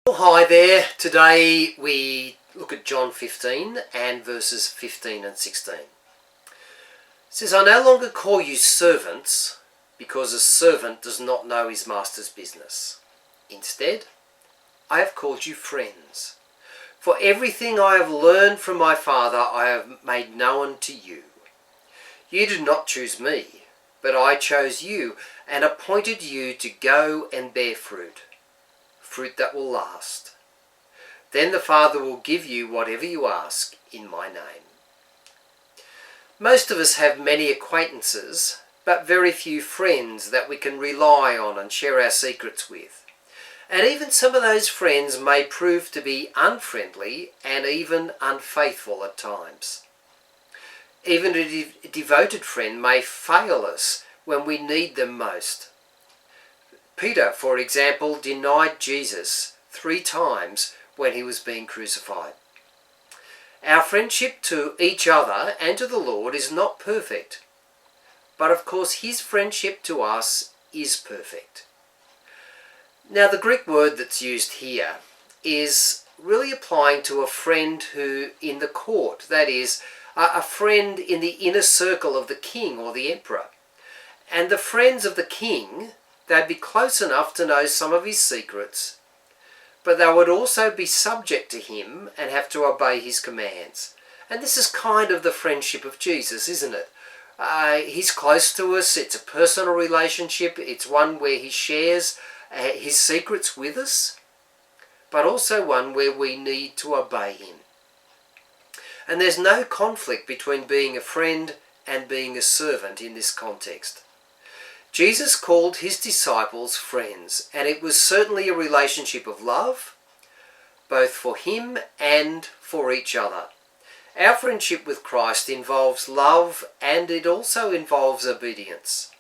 Well, hi there. Today we look at John 15 and verses 15 and 16. It says, I no longer call you servants, because a servant does not know his master's business. Instead, I have called you friends. For everything I have learned from my Father I have made known to you. You did not choose me, but I chose you and appointed you to go and bear fruit that will last. Then the Father will give you whatever you ask in my name. Most of us have many acquaintances, but very few friends that we can rely on and share our secrets with. And even some of those friends may prove to be unfriendly and even unfaithful at times. Even a devoted friend may fail us when we need them most. Peter, for example, denied Jesus 3 times when he was being crucified. Our friendship to each other and to the Lord is not perfect, but of course his friendship to us is perfect. Now the Greek word that's used here is really applying to a friend who in the court, that is, a friend in the inner circle of the king or the emperor. And the friends of the king, they'd be close enough to know some of his secrets, but they would also be subject to him and have to obey his commands. And this is kind of the friendship of Jesus, isn't it? He's close to us, it's a personal relationship, it's one where he shares his secrets with us, but also one where we need to obey him. And there's no conflict between being a friend and being a servant in this context. Jesus called his disciples friends, and it was certainly a relationship of love, both for him and for each other. Our friendship with Christ involves love, and it also involves obedience.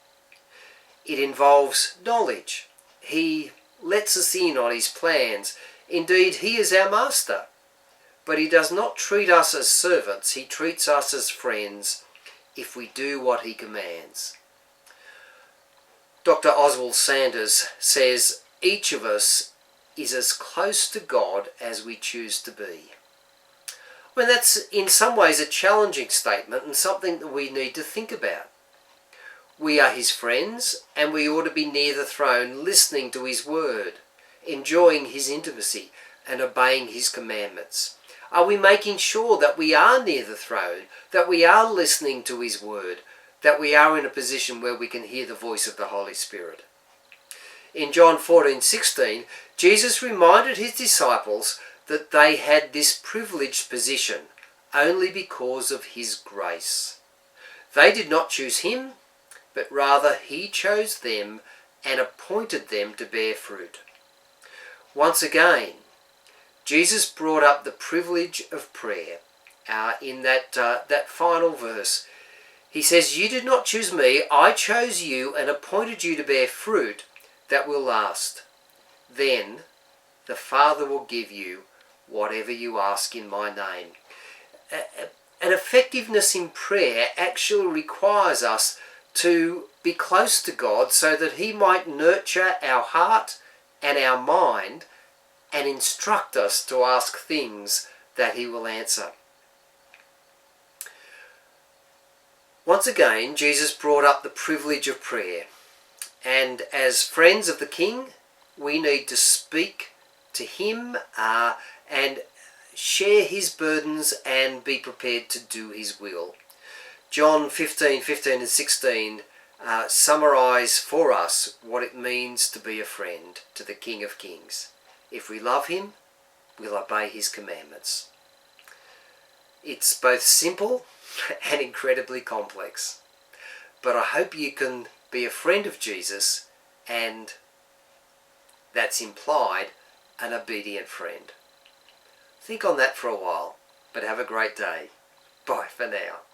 It involves knowledge. He lets us in on his plans. Indeed, he is our master, but he does not treat us as servants. He treats us as friends if we do what he commands. Dr. Oswald Sanders says, each of us is as close to God as we choose to be. Well, that's in some ways a challenging statement and something that we need to think about. We are his friends, and we ought to be near the throne listening to his word, enjoying his intimacy and obeying his commandments. Are we making sure that we are near the throne, that we are listening to his word, that we are in a position where we can hear the voice of the Holy Spirit? In John 14:16, Jesus reminded his disciples that they had this privileged position only because of his grace. They did not choose him, but rather he chose them and appointed them to bear fruit. Once again, Jesus brought up the privilege of prayer in that final verse. He says, you did not choose me, I chose you and appointed you to bear fruit that will last. Then the Father will give you whatever you ask in my name. An effectiveness in prayer actually requires us to be close to God so that he might nurture our heart and our mind and instruct us to ask things that he will answer. Once again, Jesus brought up the privilege of prayer. And as friends of the King, we need to speak to him and share his burdens and be prepared to do his will. John 15:15 and 16 summarise for us what it means to be a friend to the King of Kings. If we love him, we'll obey his commandments. It's both simple and incredibly complex. But I hope you can be a friend of Jesus, and that's implied an obedient friend. Think on that for a while, but have a great day. Bye for now.